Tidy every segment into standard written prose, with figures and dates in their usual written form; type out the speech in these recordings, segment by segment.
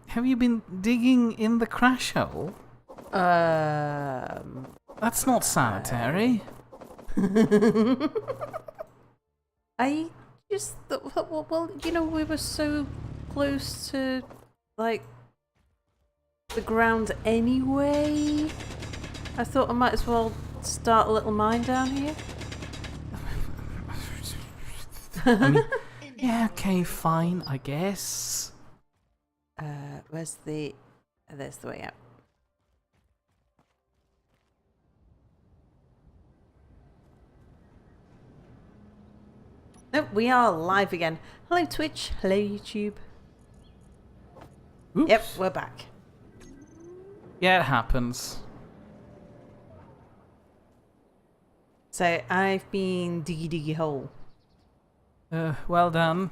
Have you been digging in the crash hole? That's not sanitary. I just thought, well, you know, we were so close to, like, the ground anyway. I thought I might as well start a little mine down here. I mean, yeah, okay, fine, I guess. Where's the... there's the way out. Nope, we are live again. Hello Twitch, hello YouTube. Oops. Yep, we're back. Yeah, it happens. So I've been diggy hole. Well done.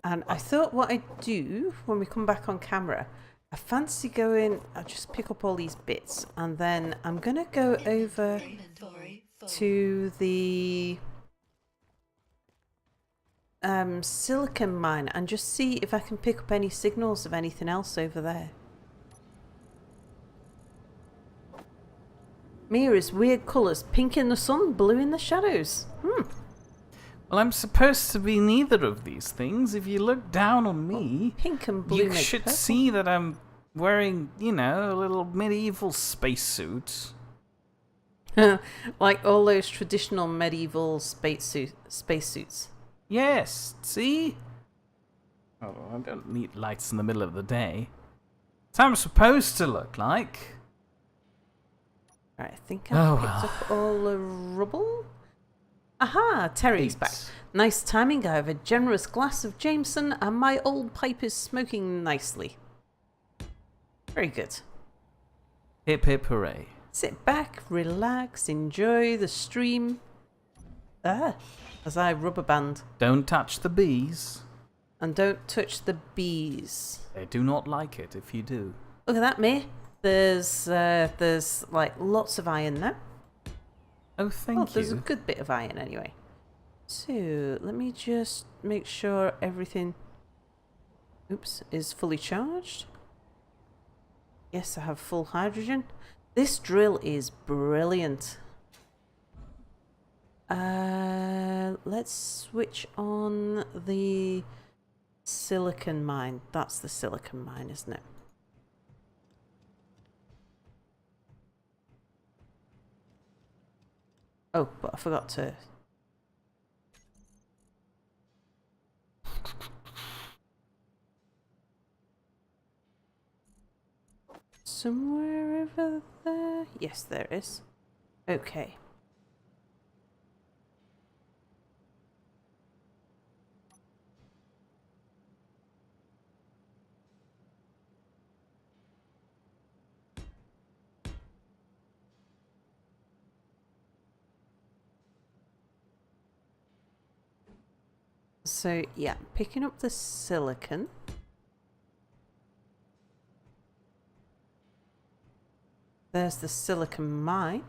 And I thought what I'd do when we come back on camera, I fancy going, I'll just pick up all these bits and then I'm going to go over to the silicon mine and just see if I can pick up any signals of anything else over there. Mirrors, weird colours, pink in the sun, blue in the shadows. Well, I'm supposed to be neither of these things. If you look down on me, Pink and blue you make should purple. see that I'm wearing, you know, a little medieval spacesuit. Like all those traditional medieval spacesuits. Yes, see? Oh, I don't need lights in the middle of the day. That's how I'm supposed to look like. Right, I think I've Oh, picked well. up all the rubble. Aha, Terry's back. Nice timing. I have a generous glass of Jameson and my old pipe is smoking nicely. Very good. Hip hip hooray. Sit back, relax, enjoy the stream. As I rubber band. Don't touch the bees. And don't touch the bees. They do not like it if you do. Look at that, me. There's like lots of iron there. Oh, thank There's a you. good bit of iron anyway. So, let me just make sure everything, is fully charged. Yes, I have full hydrogen. This drill is brilliant. Let's switch on the silicon mine. That's the silicon mine, isn't it? Oh, but I forgot to... Somewhere over there? Yes, there is. Okay. So, yeah, picking up the silicon. There's the silicon mine.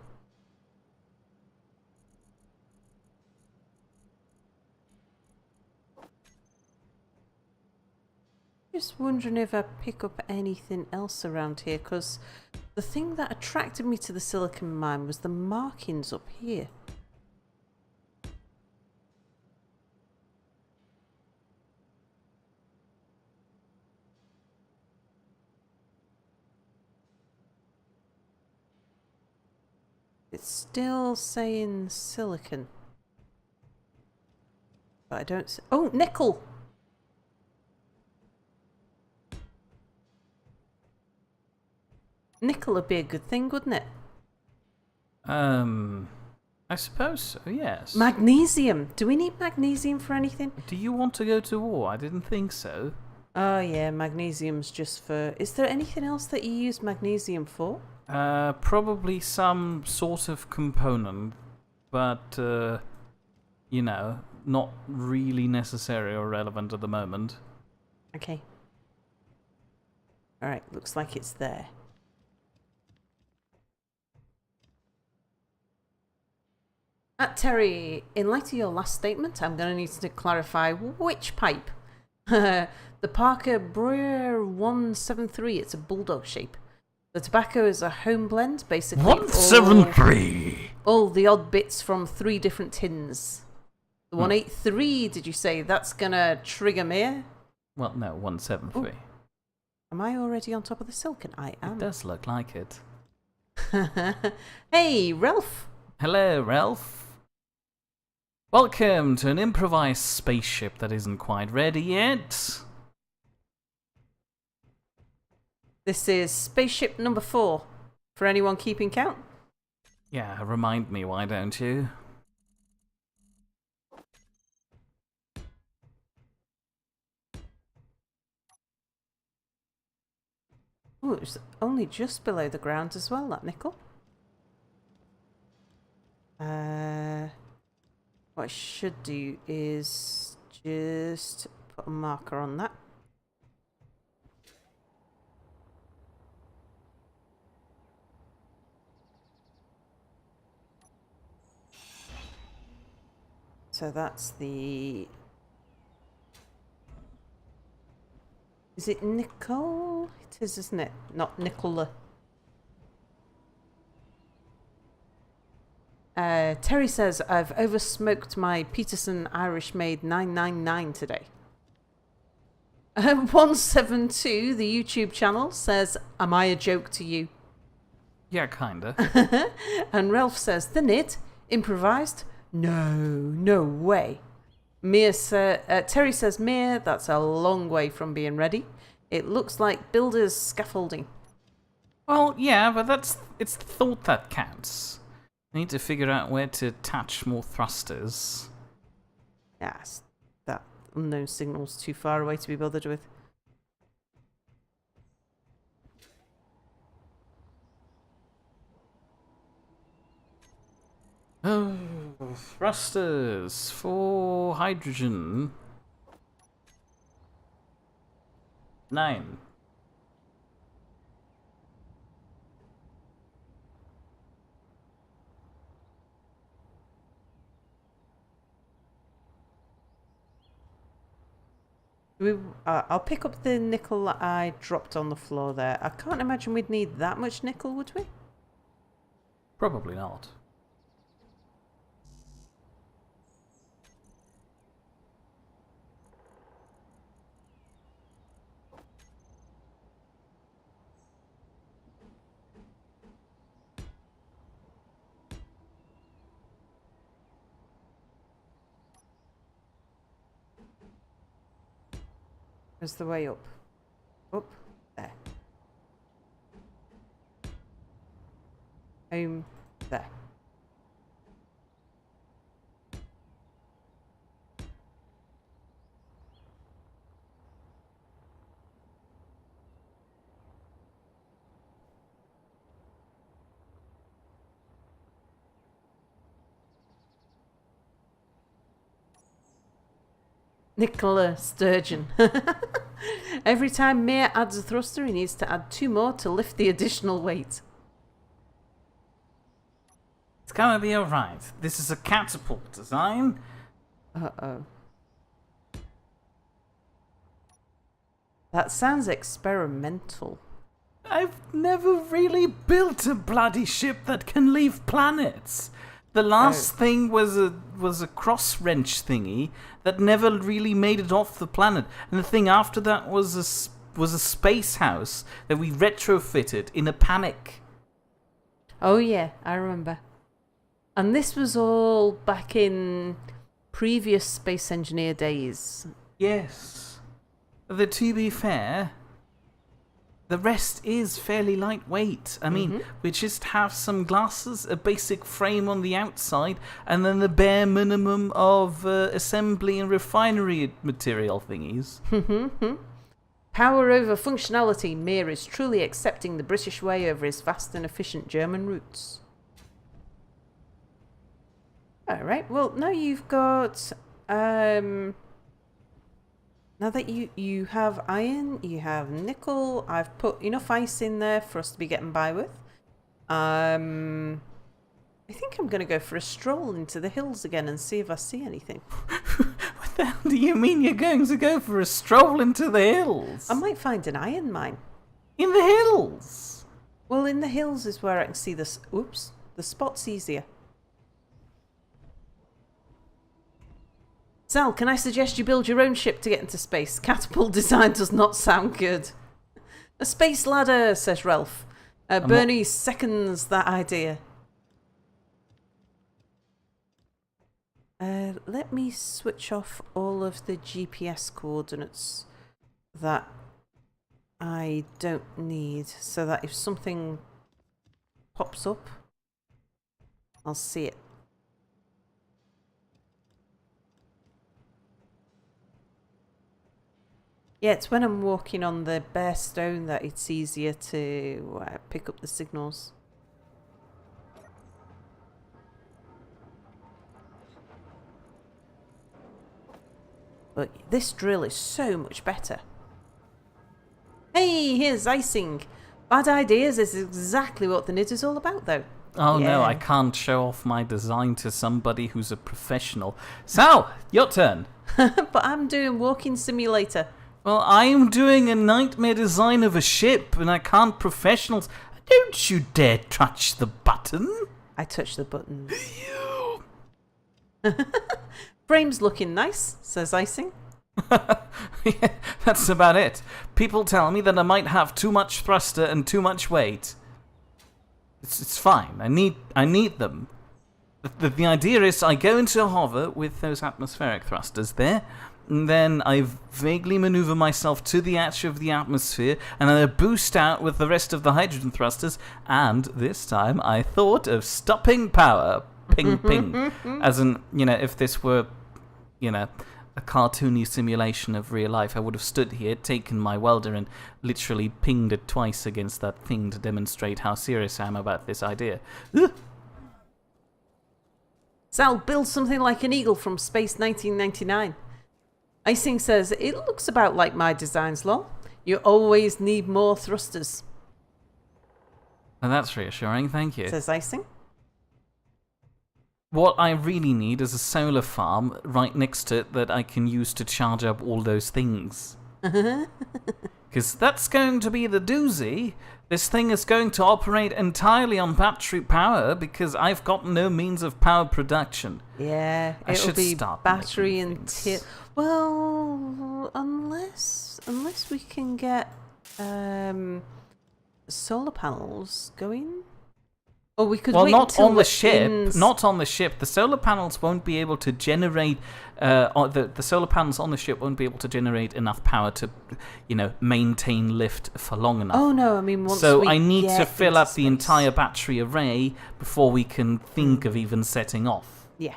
Just wondering if I pick up anything else around here, because the thing that attracted me to the silicon mine was the markings up here. It's still saying silicon. But I don't see... Oh, nickel! Nickel would be a good thing, wouldn't it? I suppose so, yes. Magnesium! Do we need magnesium for anything? Do you want to go to war? I didn't think so. Oh yeah, magnesium's just for... Is there anything else that you use magnesium for? Probably some sort of component, but, you know, not really necessary or relevant at the moment. Okay. Alright, looks like it's there. Terry, in light of your last statement, I'm going to need to clarify which pipe. The Parker Breuer 173, it's a bulldog shape. The tobacco is a home blend, basically. 173! All the odd bits from 3 different tins. The 183, did you say? That's gonna trigger me? Well, no, 173. Ooh. Am I already on top of the silicon? I am. It does look like it. Hey, Ralph! Hello, Ralph. Welcome to an improvised spaceship that isn't quite ready yet. This is spaceship number 4. For anyone keeping count? Yeah, remind me, why don't you? Oh, it was only just below the ground as well, that nickel. What I should do is just put a marker on that. So that's the... Is it nickel? It is, isn't it? Not nickel. Terry says, I've oversmoked my Peterson Irish Made 999 today. 172, the YouTube channel, says, am I a joke to you? Yeah, kinda. And Ralph says, the Nidd, improvised? No way. Terry says, Mia, that's a long way from being ready. It looks like builder's scaffolding. Well, yeah, but it's the thought that counts. I need to figure out where to attach more thrusters. Yes, that unknown signal's too far away to be bothered with. Oh, thrusters for hydrogen. 9. I'll pick up the nickel that I dropped on the floor there. I can't imagine we'd need that much nickel, would we? Probably not. Where's the way up? Up there. Home there. Nicola Sturgeon. Every time Mir adds a thruster, he needs to add 2 more to lift the additional weight. It's gonna be alright. This is a catapult design. Uh-oh. That sounds experimental. I've never really built a bloody ship that can leave planets. The last thing was a cross wrench thingy that never really made it off the planet, and the thing after that was a space house that we retrofitted in a panic. Oh yeah, I remember. And this was all back in previous Space Engineer days. Yes. Though to be fair, the rest is fairly lightweight. I mean, we just have some glasses, a basic frame on the outside, and then the bare minimum of assembly and refinery material thingies. Power over functionality. Mir is truly accepting the British way over his fast and efficient German roots. Alright, well, now you've got... Now that you have iron, you have nickel, I've put enough ice in there for us to be getting by with. I think I'm going to go for a stroll into the hills again and see if I see anything. the hell do you mean you're going to go for a stroll into the hills? I might find an iron mine. In the hills? Well, in the hills is where I can see this. Oops, the spot's easier. Sal, can I suggest you build your own ship to get into space? Catapult design does not sound good. A space ladder, says Ralph. Bernie seconds that idea. Let me switch off all of the GPS coordinates that I don't need, so that if something pops up, I'll see it. Yeah, it's when I'm walking on the bare stone that it's easier to pick up the signals. But this drill is so much better. Hey, here's icing. Bad ideas is exactly what the Nidd is all about, though. Oh no, I can't show off my design to somebody who's a professional. Sal, your turn. But I'm doing walking simulator. Well, I'm doing a nightmare design of a ship, and I can't professionals. Don't you dare touch the button. I touch the button. Frame's looking nice, says icing. Yeah, that's about it. People tell me that I might have too much thruster and too much weight. It's fine. I need them. The idea is I go into a hover with those atmospheric thrusters there, and then I vaguely maneuver myself to the edge of the atmosphere, and then I boost out with the rest of the hydrogen thrusters, and this time I thought of stopping power. Ping, ping. As in, if this were, a cartoony simulation of real life, I would have stood here, taken my welder, and literally pinged it twice against that thing to demonstrate how serious I am about this idea. Sal, build something like an eagle from Space 1999. Icing says, it looks about like my designs, lol. You always need more thrusters. Well, that's reassuring, thank you. Says Icing. What I really need is a solar farm right next to it that I can use to charge up all those things. Because that's going to be the doozy. This thing is going to operate entirely on battery power because I've got no means of power production. Yeah, it'll be battery until... Well, unless we can get solar panels going... Or we could wait not until on the ship. Not on the ship. The solar panels won't be able to generate. The solar panels on the ship won't be able to generate enough power to, maintain lift for long enough. Oh no! I mean, once so we I need get to fill up space. the entire battery array before we can think of even setting off. Yeah.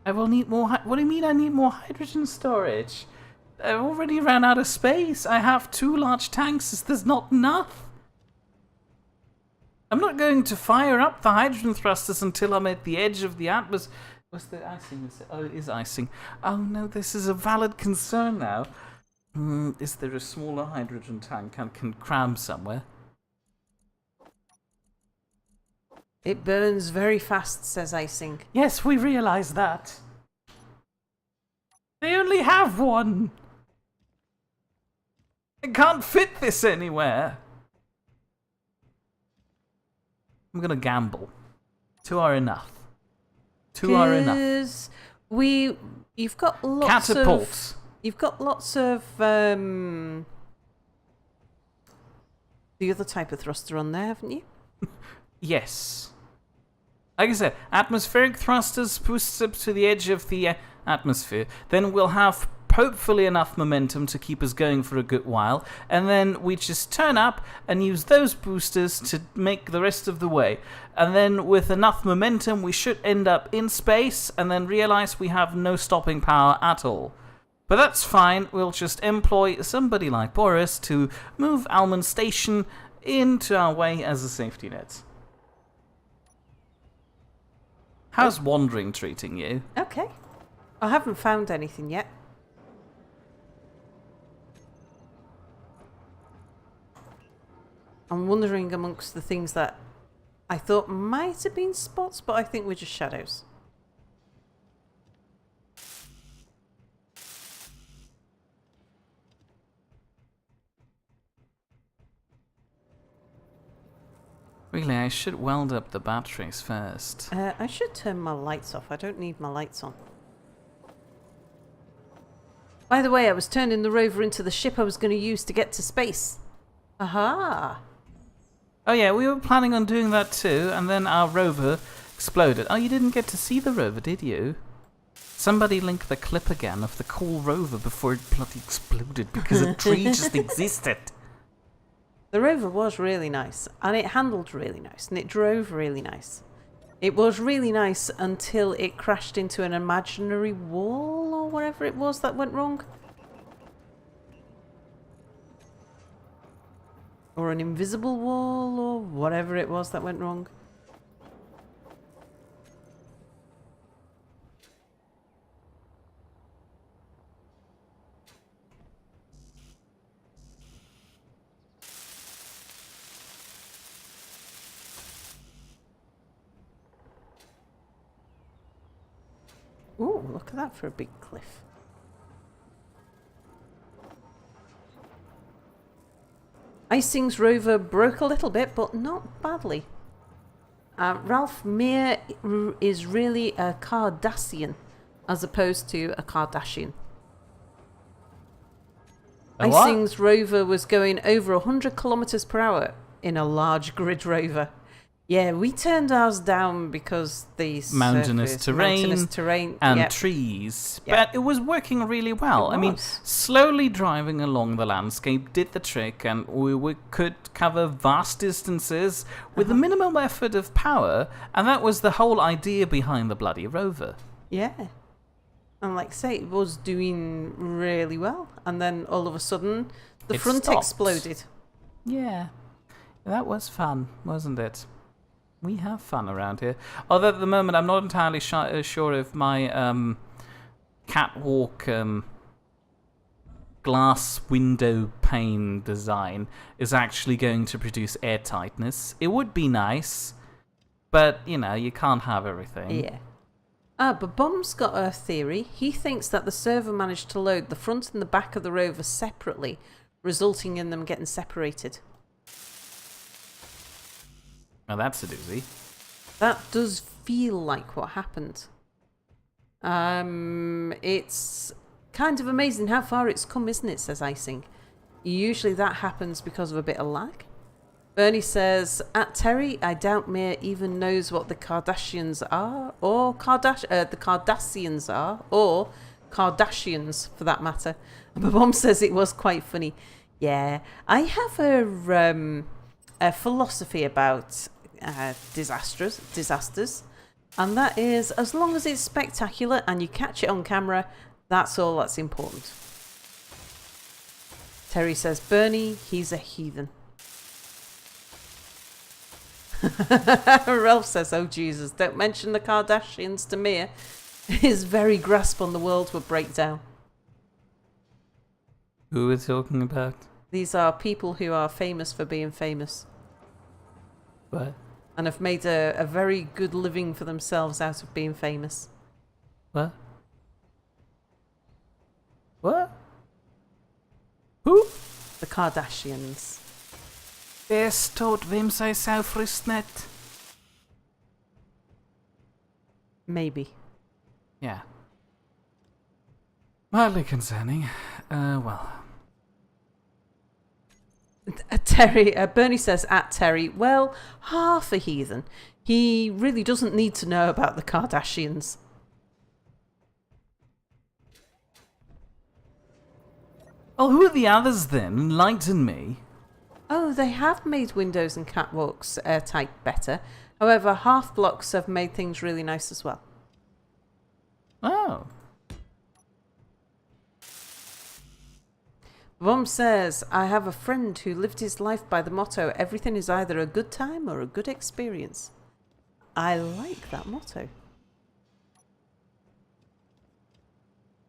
I will need more. What do you mean? I need more hydrogen storage. I already ran out of space. I have 2 large tanks. There's not enough. I'm not going to fire up the hydrogen thrusters until I'm at the edge of the atmosphere. What's the icing? Oh, it is icing. Oh no, this is a valid concern now. Is there a smaller hydrogen tank I can cram somewhere? It burns very fast, says Icing. Yes, we realise that. They only have 1. I can't fit this anywhere. I'm gonna gamble. 2 are enough. 2 are enough. You've got lots Catapults. You've got lots of the other type of thruster on there, haven't you? Yes. Like I said, atmospheric thrusters boosts up to the edge of the atmosphere. Then we'll have hopefully enough momentum to keep us going for a good while, and then we just turn up and use those boosters to make the rest of the way. And then with enough momentum we should end up in space and then realize we have no stopping power at all. But that's fine, we'll just employ somebody like Boris to move Almond Station into our way as a safety net. How's wandering treating you? Okay. I haven't found anything yet. I'm wondering amongst the things that I thought might have been spots, but I think were just shadows. Really, I should weld up the batteries first. I should turn my lights off. I don't need my lights on. By the way, I was turning the rover into the ship I was going to use to get to space. Aha! Oh yeah, we were planning on doing that too, and then our rover exploded. Oh, you didn't get to see the rover, did you? Somebody link the clip again of the cool rover before it bloody exploded because a tree just existed. The rover was really nice, and it handled really nice, and it drove really nice. It was really nice until it crashed into an imaginary wall or whatever it was that went wrong. Or an invisible wall or whatever it was that went wrong. Ooh, look at that for a big cliff. Icing's rover broke a little bit, but not badly. Ralph Meir is really a Cardassian, as opposed to a Kardashian. Icing's rover was going over 100 kilometers per hour in a large grid rover. Yeah, we turned ours down because the mountainous terrain and trees. Yep. But it was working really well. I mean, slowly driving along the landscape did the trick, and we could cover vast distances with the minimal effort of power, and that was the whole idea behind the bloody rover. Yeah. And like I say, it was doing really well, and then all of a sudden, the front exploded. Yeah. That was fun, wasn't it? We have fun around here. Although at the moment I'm not entirely sure if my catwalk glass window pane design is actually going to produce airtightness. It would be nice, but you know, you can't have everything. Yeah. But Bomb's got a theory. He thinks that the server managed to load the front and the back of the rover separately, resulting in them getting separated. Now that's a doozy. That does feel like what happened. It's kind of amazing how far it's come, isn't it, says Icing. Usually that happens because of a bit of lag. Bernie says, at Terry, I doubt Mir even knows what the Kardashians are, or the Cardassians are, or Kardashians for that matter. But Mom says it was quite funny. Yeah, I have a philosophy about disasters, and that is, as long as it's spectacular and you catch it on camera, that's all that's important. Terry says, Bernie, he's a heathen. Ralph says, oh Jesus, don't mention the Kardashians to Mia. His very grasp on the world would break down. Who are we talking about? These are people who are famous for being famous. What? And have made a very good living for themselves out of being famous. What? What? Who? The Kardashians. Bestått vem sig self-respect. Maybe. Yeah. Mildly concerning. Well. Terry, Bernie says at Terry, well, half a heathen. He really doesn't need to know about the Kardashians. Well, who are the others then? Enlighten me. Oh, they have made windows and catwalks airtight better. However, half blocks have made things really nice as well. Oh. Vom says, I have a friend who lived his life by the motto, everything is either a good time or a good experience. I like that motto.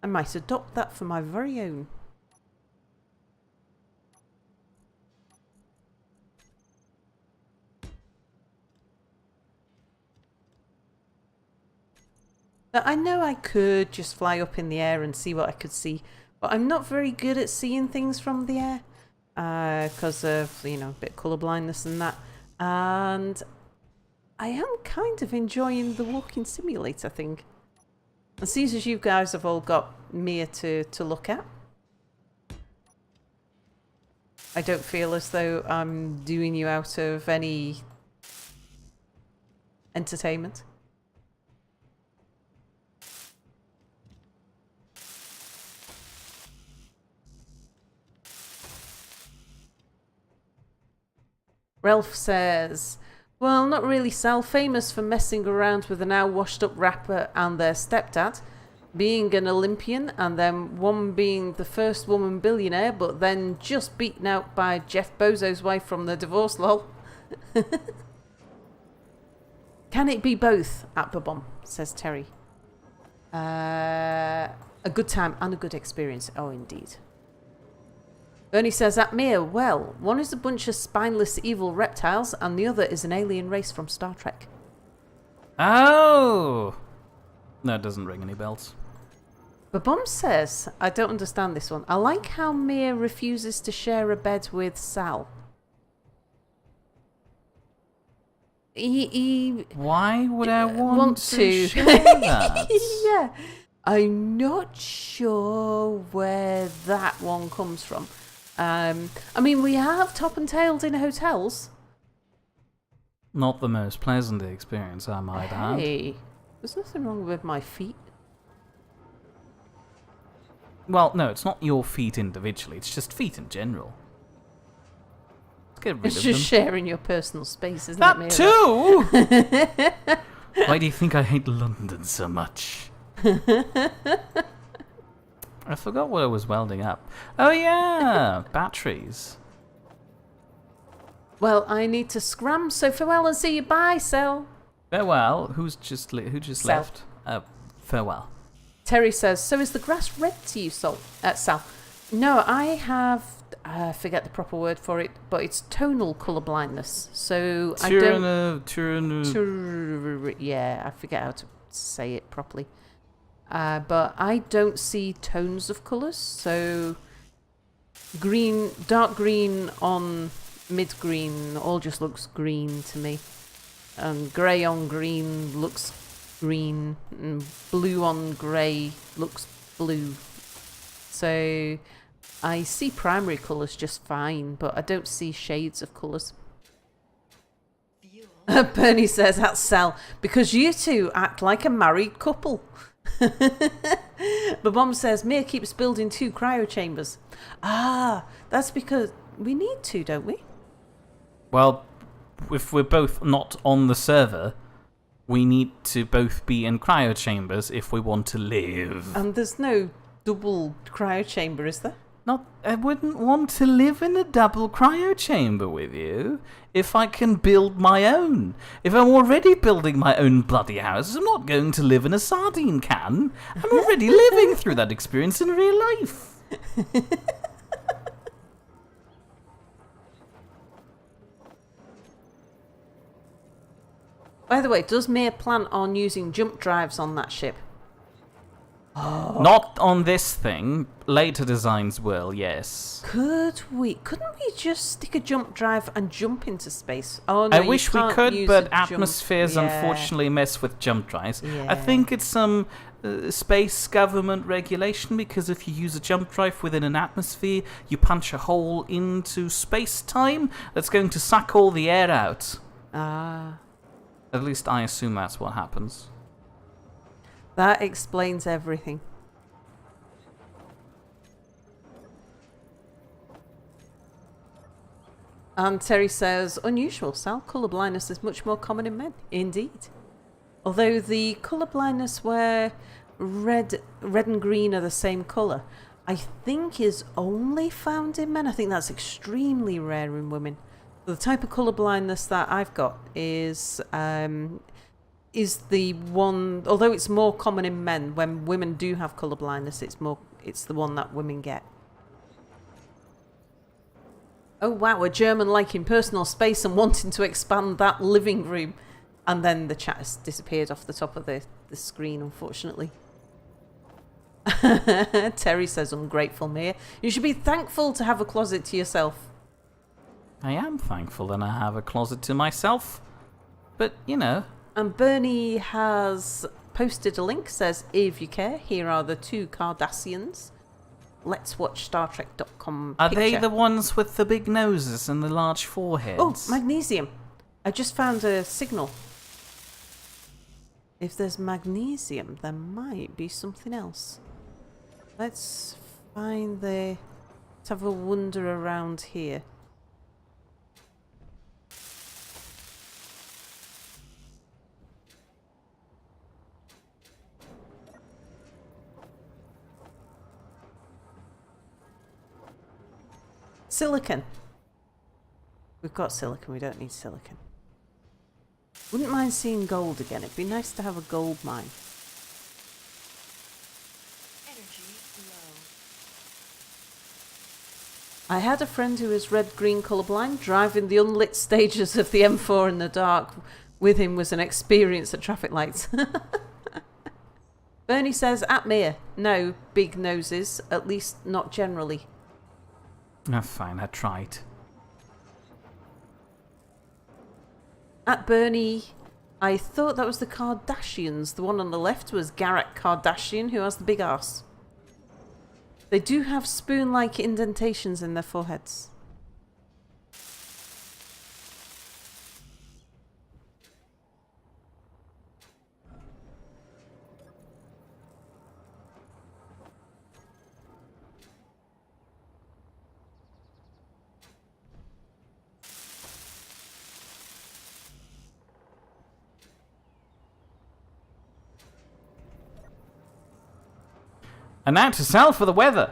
I might adopt that for my very own. But I know I could just fly up in the air and see what I could see. But I'm not very good at seeing things from the air because of, you know, a bit of colour blindness and that. And I am kind of enjoying the walking simulator thing. And seems as you guys have all got Mia to look at, I don't feel as though I'm doing you out of any entertainment. Ralph says, well, not really, Sal. Famous for messing around with a now washed up rapper and their stepdad, being an Olympian, and then one being the first woman billionaire, but then just beaten out by Jeff Bezos' wife from the divorce, lol. Can it be both, at Babom, says Terry. A good time and a good experience. Oh, indeed. Bernie says, at Mia, well, one is a bunch of spineless evil reptiles and the other is an alien race from Star Trek. Oh! No, it doesn't ring any bells. Babom says, I don't understand this one. I like how Mia refuses to share a bed with Sal. Why would I want to share that? Yeah. I'm not sure where that one comes from. I mean, we have top and tailed in hotels. Not the most pleasant experience, I might add. Hey, there's nothing wrong with my feet. Well, no, it's not your feet individually, it's just feet in general. Let's get rid It's of just them. sharing your personal space, isn't That it, too! Why do you think I hate London so much? I forgot what I was welding up. Oh yeah, batteries. Well, I need to scram, so farewell and see you. Bye, Sal. Farewell. Who just Sal. left? Farewell. Terry says, so is the grass red to you, Sal? No, I have, I forget the proper word for it, but it's tonal colour blindness. So I don't... Yeah, I forget how to say it properly. But I don't see tones of colours, so green, dark green on mid green all just looks green to me. And grey on green looks green, and blue on grey looks blue. So I see primary colours just fine, but I don't see shades of colours. Bernie says, that's Sal, because you two act like a married couple. But Mom says, Mia keeps building 2 cryo chambers. Ah, that's because we need to, don't we? Well, if we're both not on the server, we need to both be in cryo chambers if we want to live. And there's no double cryo chamber, is there? I wouldn't want to live in a double cryo chamber with you if I can build my own. If I'm already building my own bloody house, I'm not going to live in a sardine can. I'm already living through that experience in real life. By the way, does Mia plan on using jump drives on that ship? Oh. Not on this thing. Later designs will, yes. Couldn't we just stick a jump drive and jump into space? Oh no, I wish we could, but atmospheres Yeah. unfortunately mess with jump drives. Yeah. I think it's some space government regulation, because if you use a jump drive within an atmosphere, you punch a hole into space-time that's going to suck all the air out. Ah. At least I assume that's what happens. That explains everything. And Terry says, unusual, Sal. Colour blindness is much more common in men. Indeed. Although the colour blindness where red and green are the same colour, I think is only found in men. I think that's extremely rare in women. The type of colour blindness that I've got is the one, although it's more common in men, when women do have colour blindness, it's the one that women get. Oh wow, a German liking personal space and wanting to expand that living room. And then the chat has disappeared off the top of the screen, unfortunately. Terry says, ungrateful Mia. You should be thankful to have a closet to yourself. I am thankful that I have a closet to myself. But, you know... And Bernie has posted a link, says, if you care, here are the 2 Cardassians. Let's watch StarTrek.com Are picture. they the ones with the big noses and the large foreheads? Oh, magnesium. I just found a signal. If there's magnesium, there might be something else. Let's find the... Let's have a wander around here. Silicon. We've got silicon, we don't need silicon. Wouldn't mind seeing gold again. It'd be nice to have a gold mine. Energy low. I had a friend who was red-green colourblind. Driving the unlit stages of the M4 in the dark with him was an experience at traffic lights. Bernie says, at Mir, no big noses, at least not generally. Oh, fine, I tried. At Bernie, I thought that was the Kardashians. The one on the left was Garrett Kardashian, who has the big arse. They do have spoon-like indentations in their foreheads. And now to Sal for the weather.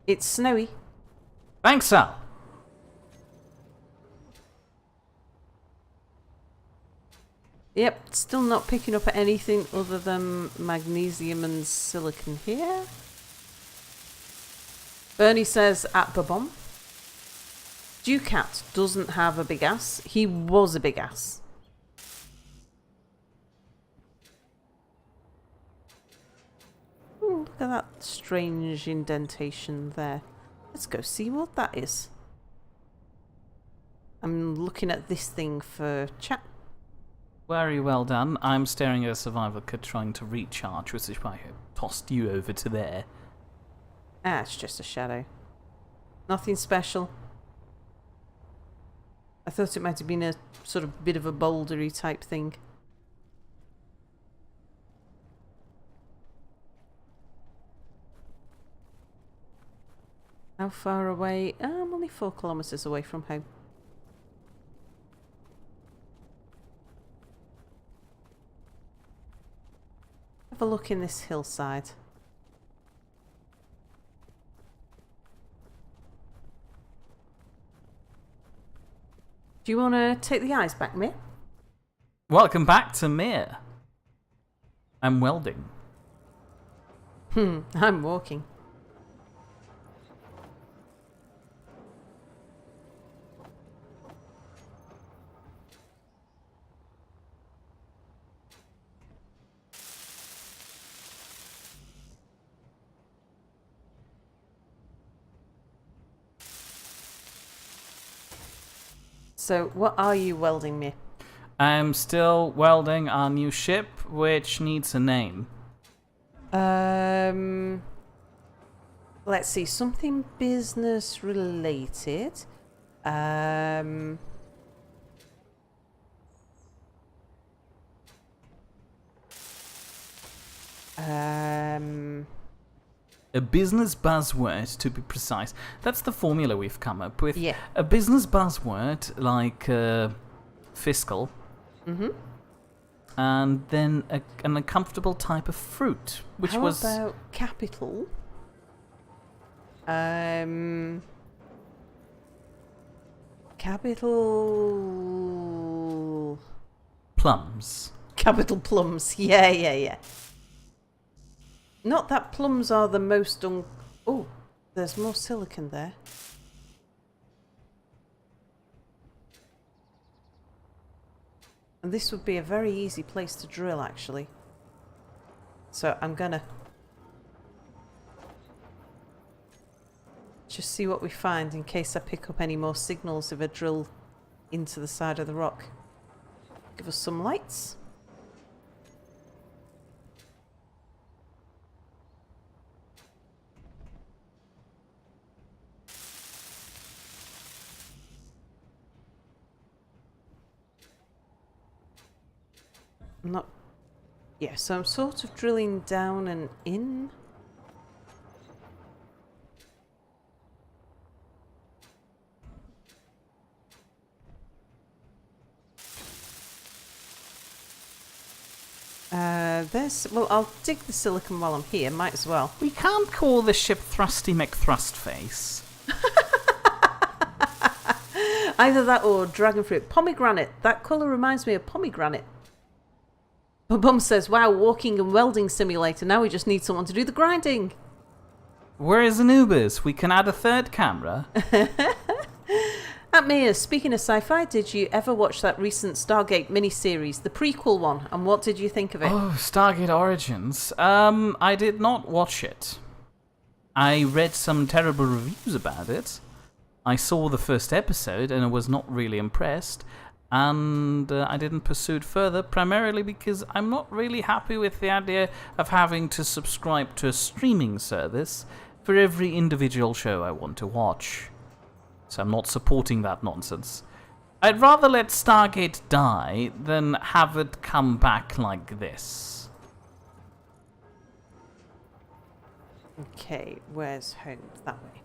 It's snowy. Thanks, Sal. Yep, still not picking up anything other than magnesium and silicon here. Bernie says at Babom. Ducat doesn't have a big ass. He was a big ass. Ooh, look at that strange indentation there. Let's go see what that is. I'm looking at this thing for chat. Very well done. I'm staring at a survival kit trying to recharge, which is why I tossed you over to there. Ah, it's just a shadow. Nothing special. I thought it might have been a sort of bit of a bouldery type thing. How far away? I'm only 4 kilometres away from home. Have a look in this hillside. Do you want to take the eyes back, Mir? Welcome back to Mir. I'm welding. I'm walking. So, what are you welding me? I'm still welding our new ship, which needs a name. Let's see, something business related. A business buzzword, to be precise. That's the formula we've come up with. Yeah. A business buzzword like fiscal. Mm-hmm. And then an uncomfortable type of fruit, which How was... about capital? Capital... plums. Capital plums. Yeah. Not that plums are the most Oh, there's more silicon there. And this would be a very easy place to drill, actually. So I'm gonna just see what we find in case I pick up any more signals if I drill into the side of the rock. Give us some lights. Not... Yeah, so I'm sort of drilling down and in. Well, I'll dig the silicon while I'm here, might as well. We can't call the ship Thrusty McThrustface. Either that or dragon fruit. Pomegranate. That colour reminds me of pomegranate. My bum says, wow, walking and welding simulator. Now we just need someone to do the grinding. Where is Anubis? We can add a third camera. At Mia, speaking of sci-fi, did you ever watch that recent Stargate miniseries, the prequel one, and what did you think of it? Oh, Stargate Origins. I did not watch it. I read some terrible reviews about it. I saw the first episode and I was not really impressed. And I didn't pursue it further, primarily because I'm not really happy with the idea of having to subscribe to a streaming service for every individual show I want to watch. So I'm not supporting that nonsense. I'd rather let Stargate die than have it come back like this. Okay, where's home? That way.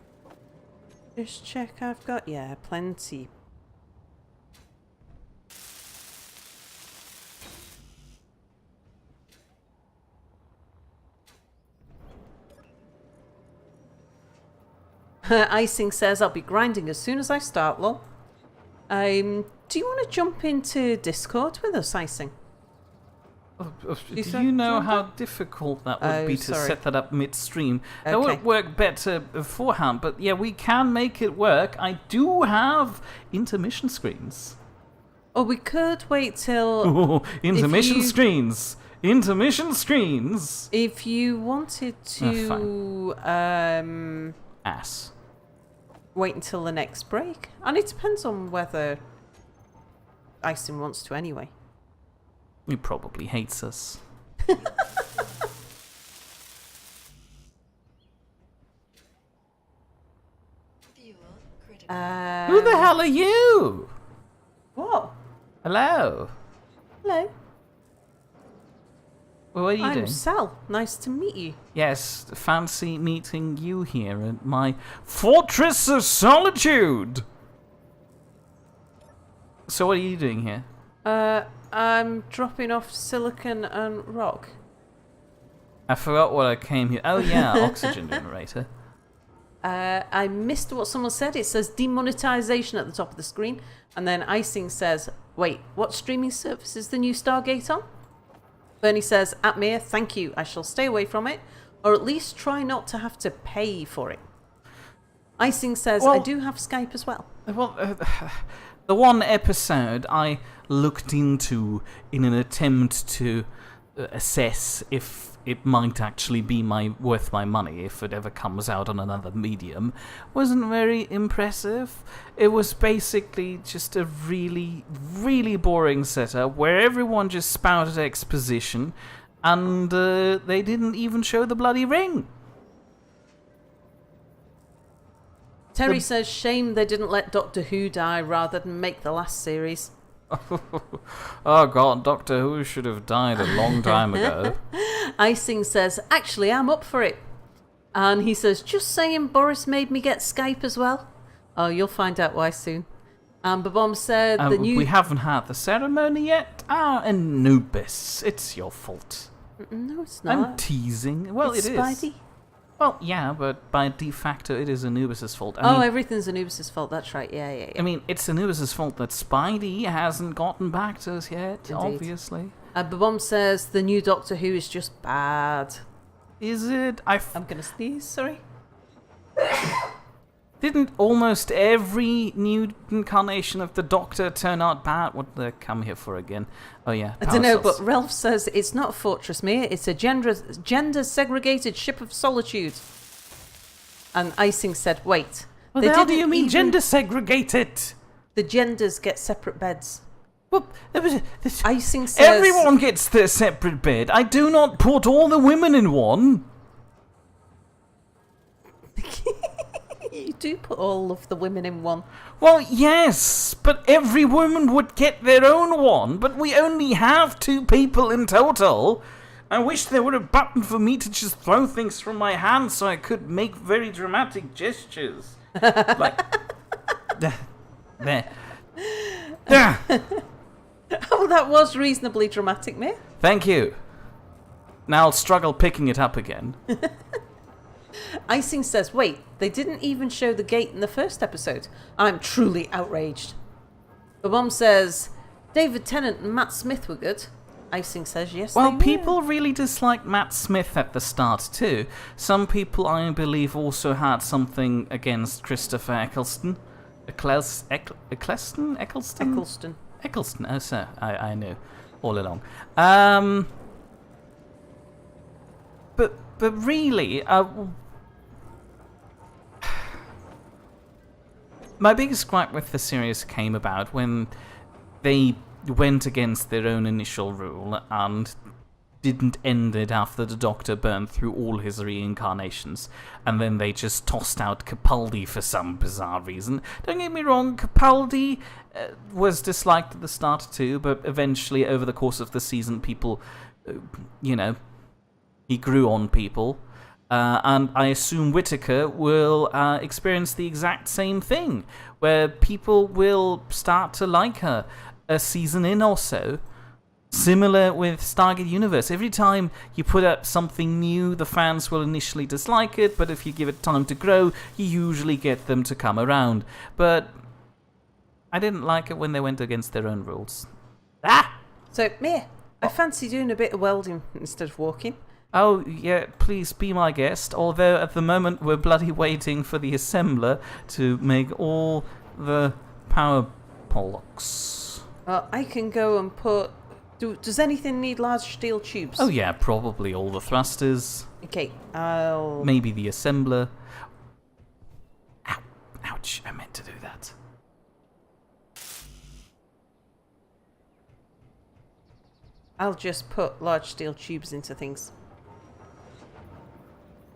Just check I've got, yeah, plenty. Icing says, I'll be grinding as soon as I start, lol. Do you want to jump into Discord with us, Icing? Do you know how difficult that would be to set that up midstream? Okay. That would work better beforehand, but yeah, we can make it work. I do have intermission screens. Or we could wait till... Oh, intermission screens! Intermission screens! If you wanted to... Ass. Wait until the next break. And it depends on whether Icing wants to anyway. He probably hates us. Fuel critical. Who the hell are you? What? Hello. Hello. Well, what are you doing? I'm Sal. Nice to meet you. Yes, fancy meeting you here at my Fortress of Solitude. So what are you doing here? I'm dropping off silicon and rock. I forgot what I came here. Oh yeah, oxygen generator. I missed what someone said. It says demonetization at the top of the screen. And then Icing says, wait, what streaming service is the new Stargate on? Bernie says, at Mia, thank you. I shall stay away from it. Or at least try not to have to pay for it. Icing says, I do have Skype as well. Well, the one episode I looked into in an attempt to assess if it might actually be worth my money if it ever comes out on another medium wasn't very impressive. It was basically just a really, really boring setup where everyone just spouted exposition and they didn't even show the bloody ring. Terry says, shame they didn't let Doctor Who die rather than make the last series. Oh god, Doctor Who should have died a long time ago. Icing says, actually, I'm up for it. And he says, just saying, Boris made me get Skype as well. Oh, you'll find out why soon. And Babom said the new... We haven't had the ceremony yet. Ah, Anubis, it's your fault. No, it's not. I'm teasing. Well, it's it is. Spidey. Well, yeah, but by de facto, it is Anubis' fault. I mean, everything's Anubis' fault. That's right. Yeah. I mean, it's Anubis' fault that Spidey hasn't gotten back to us yet, Indeed. obviously. Babom says the new Doctor Who is just bad. Is it? I'm gonna sneeze, sorry. Didn't almost every new incarnation of the Doctor turn out bad? What did they come here for again? Oh yeah, I don't know, but Ralph says it's not a fortress, Mia. It's a gender-segregated ship of solitude. And Icing said, wait, Well, They how do didn't you mean even- gender segregated? The genders get separate beds. Well, Icing says... everyone gets their separate bed. I do not put all the women in one. You do put all of the women in one. Well, yes, but every woman would get their own one, but we only have 2 people in total. I wish there were a button for me to just throw things from my hand so I could make very dramatic gestures. Like... there. There. Oh, that was reasonably dramatic, mate. Thank you. Now I'll struggle picking it up again. Icing says, wait, they didn't even show the gate in the first episode. I'm truly outraged. The mom says, David Tennant and Matt Smith were good. Icing says, yes, Well, they were. people really disliked Matt Smith at the start too. Some people, I believe, also had something against Christopher Eccleston. Eccleston? Eccleston, oh sir, I knew all along. But really, my biggest gripe with the series came about when they went against their own initial rule and didn't end it after the Doctor burned through all his reincarnations, and then they just tossed out Capaldi for some bizarre reason. Don't get me wrong, Capaldi was disliked at the start too, but eventually over the course of the season people, he grew on people. And I assume Whittaker will experience the exact same thing, where people will start to like her a season in or so. Similar with Stargate Universe. Every time you put up something new, the fans will initially dislike it, but if you give it time to grow, you usually get them to come around. But I didn't like it when they went against their own rules. So, me, I fancy doing a bit of welding instead of walking. Oh, yeah, please be my guest. Although at the moment we're bloody waiting for the assembler to make all the power pollocks. I can go and put... Does anything need large steel tubes? Oh yeah, probably all the thrusters. Okay, I'll... Maybe the assembler. Ow, ouch, I meant to do that. I'll just put large steel tubes into things.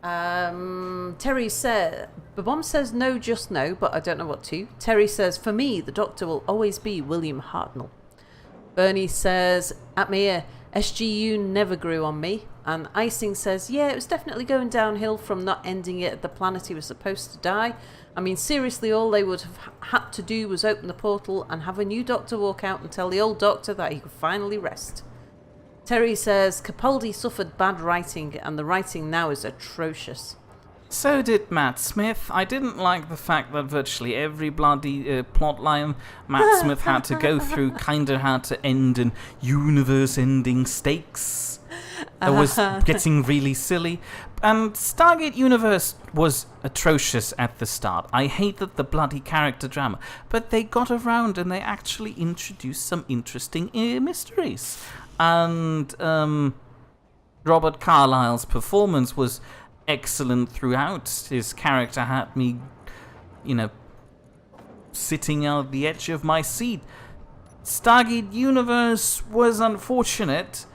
Terry said... Babom says no, just no, but I don't know what to. Terry says, for me, the Doctor will always be William Hartnell. Bernie says, at me ear, SGU never grew on me. And Icing says, yeah, it was definitely going downhill from not ending it at the planet he was supposed to die. I mean, seriously, all they would have had to do was open the portal and have a new Doctor walk out and tell the old Doctor that he could finally rest. Terry says, Capaldi suffered bad writing, and the writing now is atrocious. So did Matt Smith. I didn't like the fact that virtually every bloody plotline Matt Smith had to go through kinda had to end in universe-ending stakes. It was getting really silly. And Stargate Universe was atrocious at the start. I hated the bloody character drama. But they got around and they actually introduced some interesting mysteries. And Robert Carlyle's performance was excellent throughout. His character had me, sitting out the edge of my seat. Stargate Universe was unfortunate,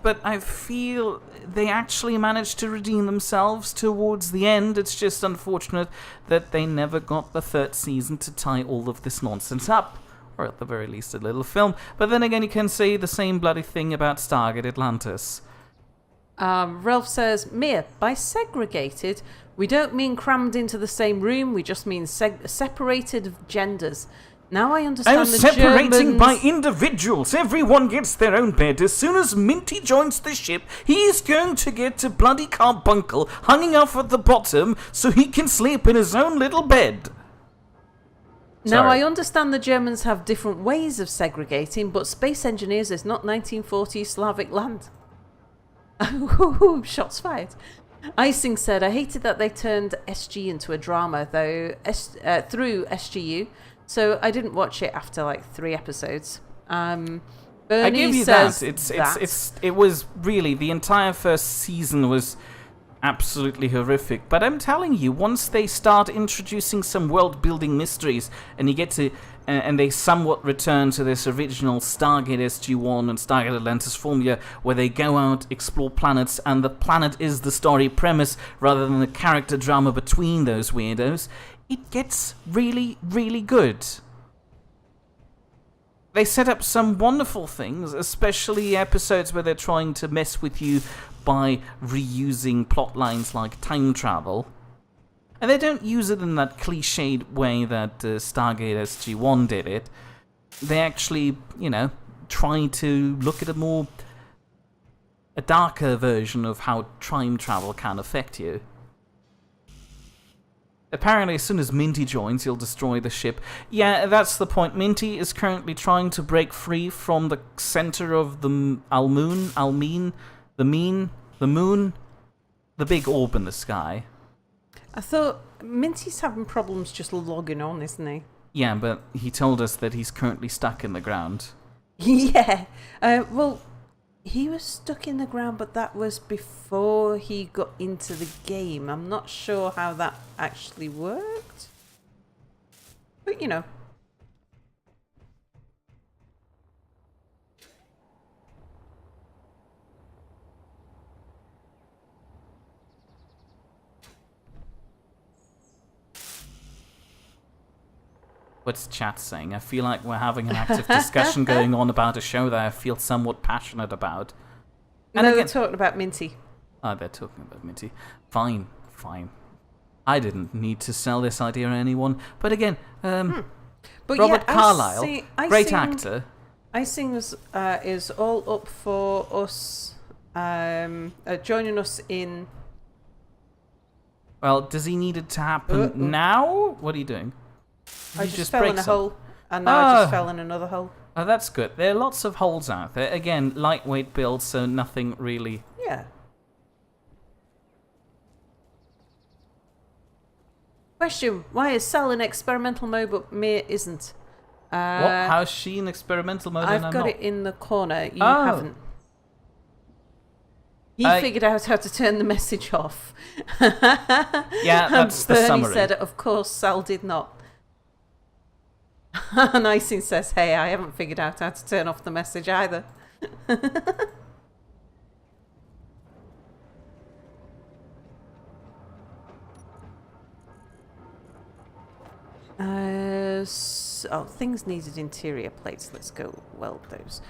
but I feel they actually managed to redeem themselves towards the end. It's just unfortunate that they never got the 3rd season to tie all of this nonsense up. Or at the very least a little film. But then again, you can say the same bloody thing about Stargate Atlantis. Ralph says, Mia, by segregated, we don't mean crammed into the same room, we just mean separated genders. Now I understand the separating Germans... by individuals. Everyone gets their own bed. As soon as Minty joins the ship, he's going to get a bloody carbuncle hanging off at the bottom so he can sleep in his own little bed. Now, Sorry. I understand the Germans have different ways of segregating, but Space Engineers is not 1940s Slavic land. Shots fired. Icing said, I hated that they turned SG into a drama, though, through SGU, so I didn't watch it after like 3 episodes. Bernie I give you says that. It was really, the entire first season was absolutely horrific. But I'm telling you, once they start introducing some world-building mysteries, and you get to, and they somewhat return to this original Stargate SG-1 and Stargate Atlantis formula, where they go out, explore planets, and the planet is the story premise rather than the character drama between those weirdos, it gets really, really good. They set up some wonderful things, especially episodes where they're trying to mess with you by reusing plot lines like time travel. And they don't use it in that cliched way that Stargate SG-1 did it. They actually, try to look at a darker version of how time travel can affect you. Apparently, as soon as Minty joins, he'll destroy the ship. Yeah, that's the point. Minty is currently trying to break free from the center of the moon, the big orb in the sky. I thought Minty's having problems just logging on, isn't he? Yeah, but he told us that he's currently stuck in the ground. Yeah. Well, he was stuck in the ground, but that was before he got into the game. I'm not sure how that actually worked. But, What's chat saying? I feel like we're having an active discussion going on about a show that I feel somewhat passionate about. And no, they're talking about Minty. Oh, they're talking about Minty. Fine. I didn't need to sell this idea to anyone. But again, But Robert yeah, Carlyle, great actor. Icing is all up for us joining us in... Well, does he need it to happen now? What are you doing? I just fell in a hole, and now I just fell in another hole. Oh, that's good. There are lots of holes out there. Again, lightweight build, so nothing really... Yeah. Question, why is Sal in experimental mode but Mia isn't? What? How's she in experimental mode and I've I'm got not? it in the corner. You haven't. He figured out how to turn the message off. Yeah, that's the Bernie summary. said, of course, Sal did not. And Icing says, hey, I haven't figured out how to turn off the message either. Things needed interior plates. Let's go weld those.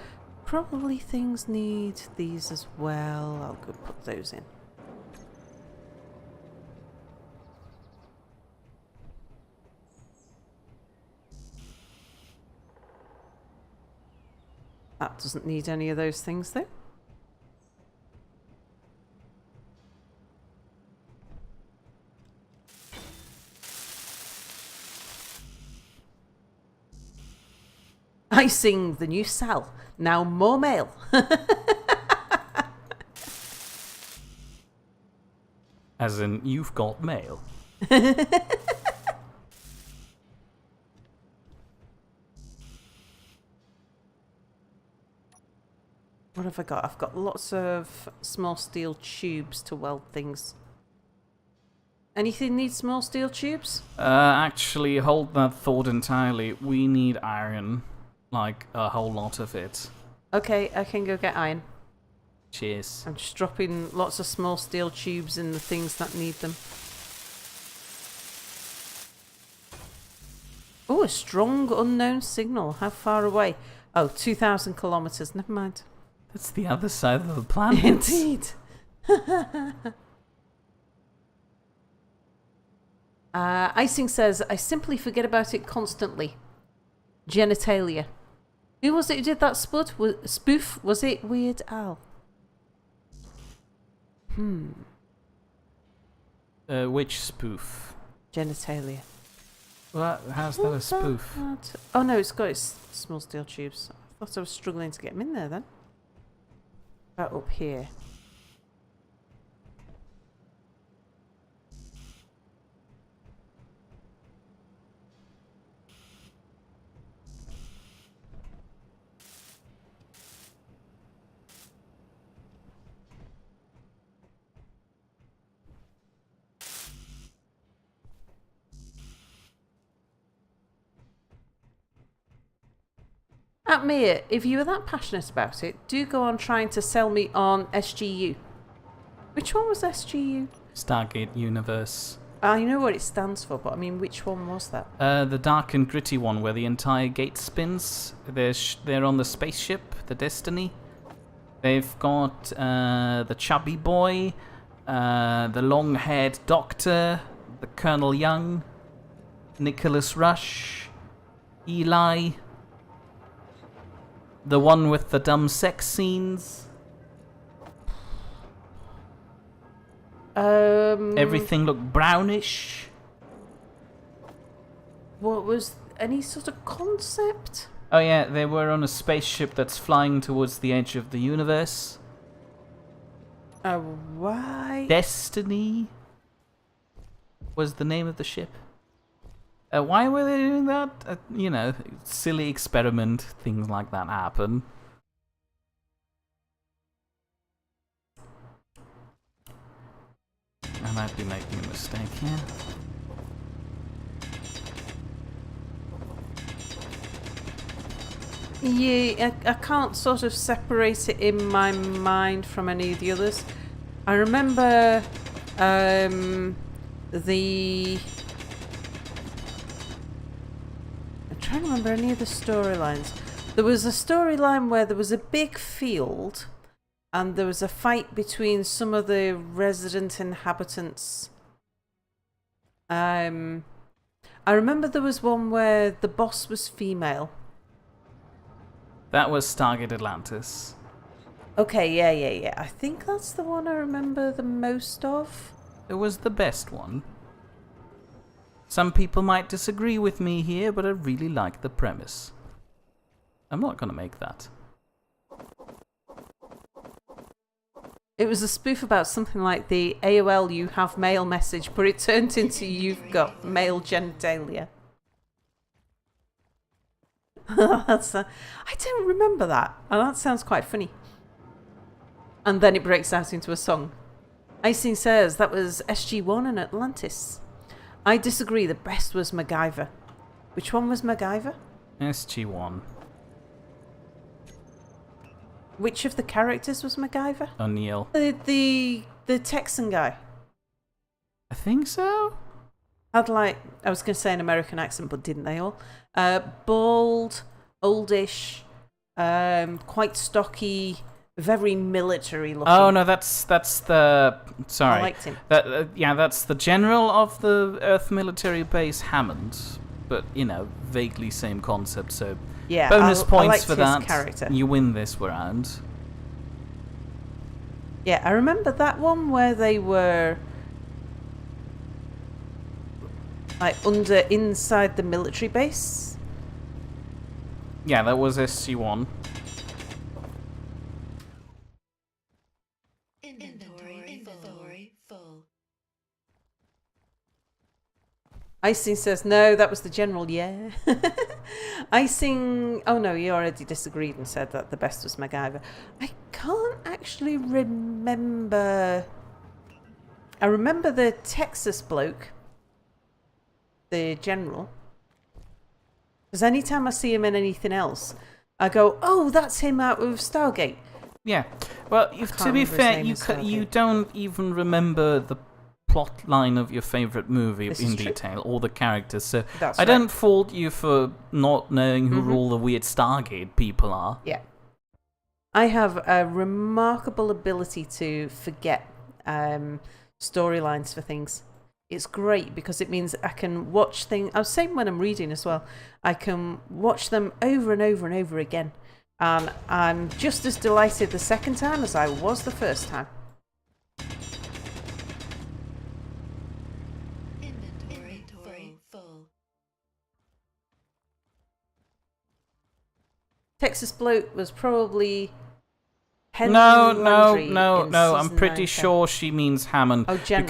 Probably things need these as well. I'll go put those in. That doesn't need any of those things though. Icing, the new Sal, now more male. As in, you've got mail. What have I got? I've got lots of small steel tubes to weld things. Anything need small steel tubes? Actually, hold that thought entirely. We need iron. Like, a whole lot of it. Okay, I can go get iron. Cheers. I'm just dropping lots of small steel tubes in the things that need them. Oh, a strong unknown signal. How far away? Oh, 2,000 kilometers. Never mind. That's the other side of the planet. Indeed. Icing says, I simply forget about it constantly. Genitalia. Who was it who did that spoof? Was it Weird Al? Which spoof? Genitalia. Well, how's that a spoof? Oh no, it's got its small steel tubes. I thought I was struggling to get them in there then. About up here. Mia, if you were that passionate about it, do go on trying to sell me on SGU. Which one was SGU? Stargate Universe. I know what it stands for, but I mean, which one was that? The dark and gritty one where the entire gate spins. They're on the spaceship, the Destiny. They've got the chubby boy, the long-haired doctor, the Colonel Young, Nicholas Rush, Eli, the one with the dumb sex scenes. Everything looked brownish. What was any sort of concept? Oh yeah, they were on a spaceship that's flying towards the edge of the universe. Why? Destiny was the name of the ship. Why were they doing that? You know, silly experiment, things like that happen. I might be making a mistake here. Yeah, I can't sort of separate it in my mind from any of the others. I remember I'm trying to remember any of the storylines. There was a storyline where there was a big field and there was a fight between some of the resident inhabitants. I remember there was one where the boss was female. That was Stargate Atlantis. Okay, yeah. I think that's the one I remember the most of. It was the best one. Some people might disagree with me here, but I really like the premise. I'm not gonna make that. It was a spoof about something like the AOL you have mail message, but it turned into you've got male genitalia. I don't remember that, and that sounds quite funny. And then it breaks out into a song. Icing says that was SG-1 and Atlantis. I disagree, the best was MacGyver. Which one was MacGyver? SG-1. Which of the characters was MacGyver? O'Neill. The Texan guy. I think so? Had I was going to say an American accent, but didn't they all? Bald, oldish, quite stocky, very military looking. Oh no, that's the. Sorry, I liked him. Yeah, that's the general of the Earth military base, Hammond. But you know, vaguely same concept. So Yeah, bonus I points liked for his that. character. You win this round. Yeah, I remember that one where they were like inside the military base. Yeah, that was SG-1. Inventory full. Icing says no, that was the general. Yeah. Icing. Oh no, you already disagreed and said that the best was MacGyver. I can't actually remember. I remember the Texas bloke, the general. Because anytime I see him in anything else, I go, "Oh, that's him out of Stargate." Yeah. Well, to can't be remember his fair, name you in Stargate. you don't even remember the plot line of your favorite movie This in is true. detail, or the characters. So That's I right. don't fault you for not knowing who Mhm. all the weird Stargate people are. Yeah. I have a remarkable ability to forget storylines for things. It's great because it means I can watch things. I was saying when I'm reading as well, I can watch them over and over and over again. And I'm just as delighted the second time as I was the first time. Inventory full. Texas bloke was probably Henry No, Landry in I'm season pretty 9. sure she means Hammond. Oh, General.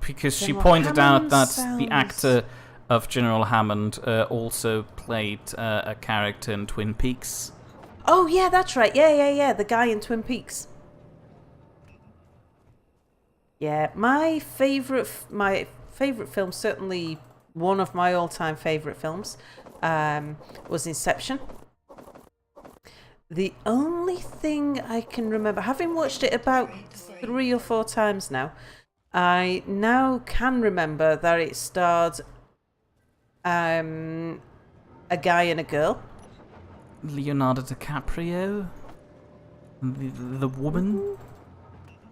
Because she General pointed Hammond out that the sounds- actor of General Hammond also played a character in Twin Peaks. Oh yeah, that's right. Yeah. The guy in Twin Peaks. Yeah, my favorite film, certainly one of my all-time favorite films, was Inception. The only thing I can remember, having watched it about 3 or 4 times now, I now can remember that it starred a guy and a girl. Leonardo DiCaprio? The woman?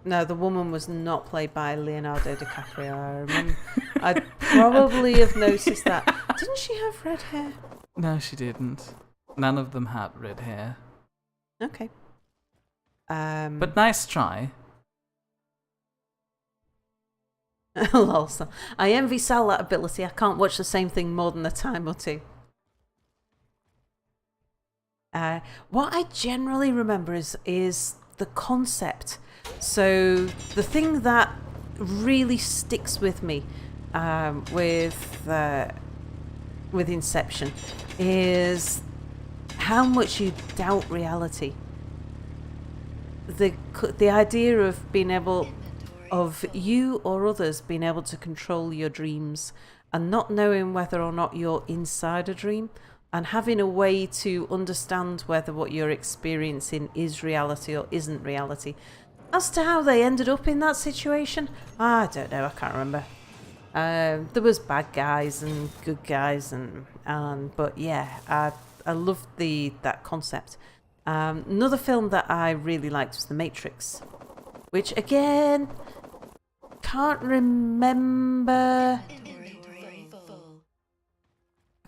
No, the woman was not played by Leonardo DiCaprio. I remember. I'd probably have noticed that. Didn't she have red hair? No, she didn't. None of them had red hair. Okay. But nice try. Lol, so I envy Sal that ability. I can't watch the same thing more than a time or two. What I generally remember is the concept. So the thing that really sticks with me with Inception is how much you doubt reality. The idea of being able, of you or others being able to control your dreams and not knowing whether or not you're inside a dream, and having a way to understand whether what you're experiencing is reality or isn't reality. As to how they ended up in that situation, I don't know, I can't remember. There was bad guys and good guys, but yeah, I loved that concept. Another film that I really liked was The Matrix, which again, can't remember.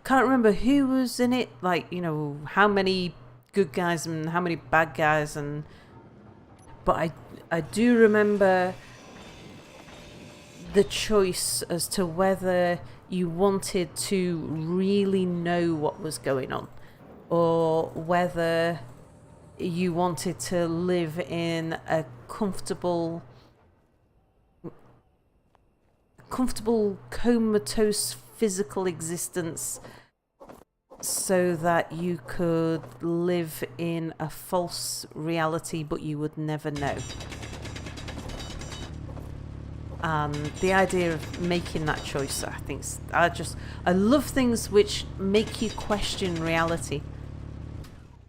Can't remember who was in it, like, you know, how many good guys and how many bad guys, but I do remember the choice as to whether you wanted to really know what was going on or whether you wanted to live in a comfortable comatose physical existence so that you could live in a false reality but you would never know. And the idea of making that choice, I think, I love things which make you question reality.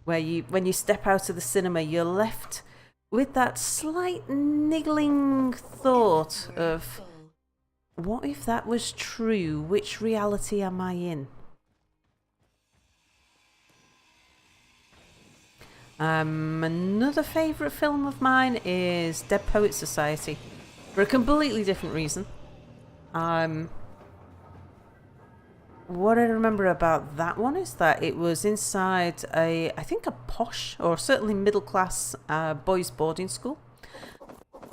Where when you step out of the cinema, you're left with that slight niggling thought of, what if that was true? Which reality am I in? Another favourite film of mine is Dead Poets Society, for a completely different reason. What I remember about that one is that it was inside I think a posh, or certainly middle class boys' boarding school,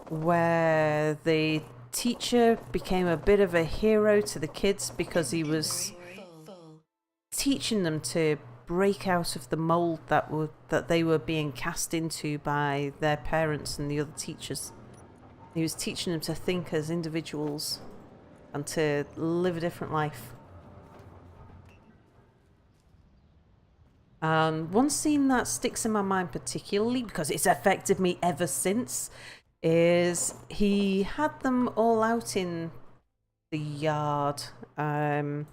where the teacher became a bit of a hero to the kids because he was teaching them to break out of the mold that they were being cast into by their parents and the other teachers. He was teaching them to think as individuals and to live a different life. One scene that sticks in my mind particularly, because it's affected me ever since, is he had them all out in the yard, in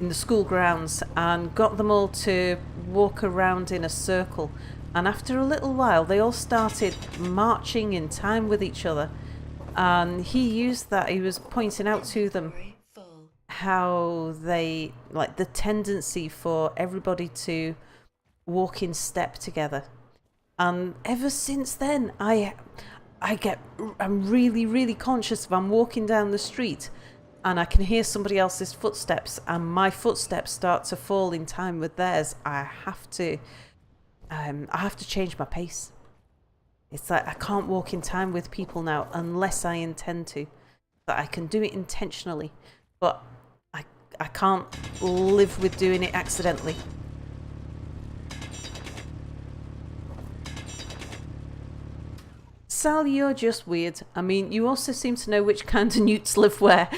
the school grounds, and got them all to walk around in a circle. And after a little while, they all started marching in time with each other. And he used that, he was pointing out to them how they, like, the tendency for everybody to walk in step together. And ever since then, I'm really, really conscious if I'm walking down the street and I can hear somebody else's footsteps and my footsteps start to fall in time with theirs, I have to change my pace. It's like I can't walk in time with people now unless I intend to. That I can do it intentionally, but I can't live with doing it accidentally. Sal, you're just weird. I mean, you also seem to know which kind of newts live where.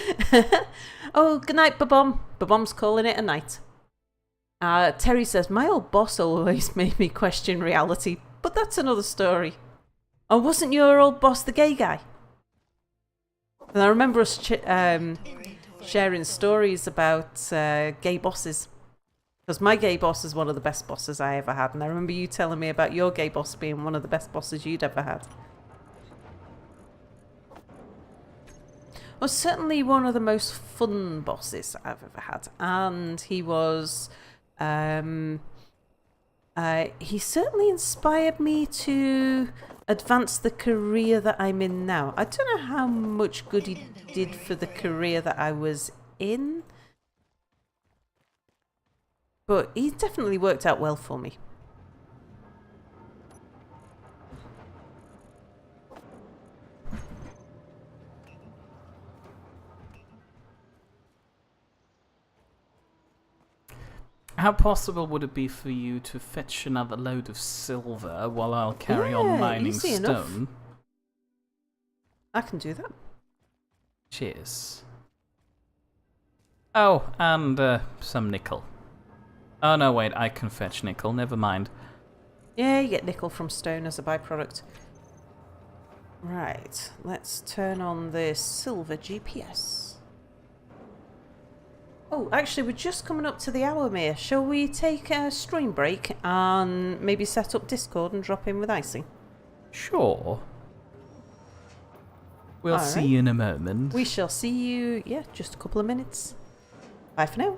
Oh, good night, Babom. Babom's calling it a night. Terry says, my old boss always made me question reality, but that's another story. Oh, wasn't your old boss the gay guy? And I remember us sharing stories about gay bosses. Because my gay boss is one of the best bosses I ever had, and I remember you telling me about your gay boss being one of the best bosses you'd ever had. Was certainly one of the most fun bosses I've ever had, and he was, he certainly inspired me to advance the career that I'm in now. I don't know how much good he did for the career that I was in, but he definitely worked out well for me. How possible would it be for you to fetch another load of silver while I'll carry on Yeah, mining easy enough. stone? I can do that. Cheers. Oh, and some nickel. Oh no, wait, I can fetch nickel, never mind. Yeah, you get nickel from stone as a byproduct. Right, let's turn on the silver GPS. Oh, actually, we're just coming up to the hour, Mia. Shall we take a stream break and maybe set up Discord and drop in with Icy? Sure. We'll All see right. you in a moment. We shall see you, yeah, just a couple of minutes. Bye for now.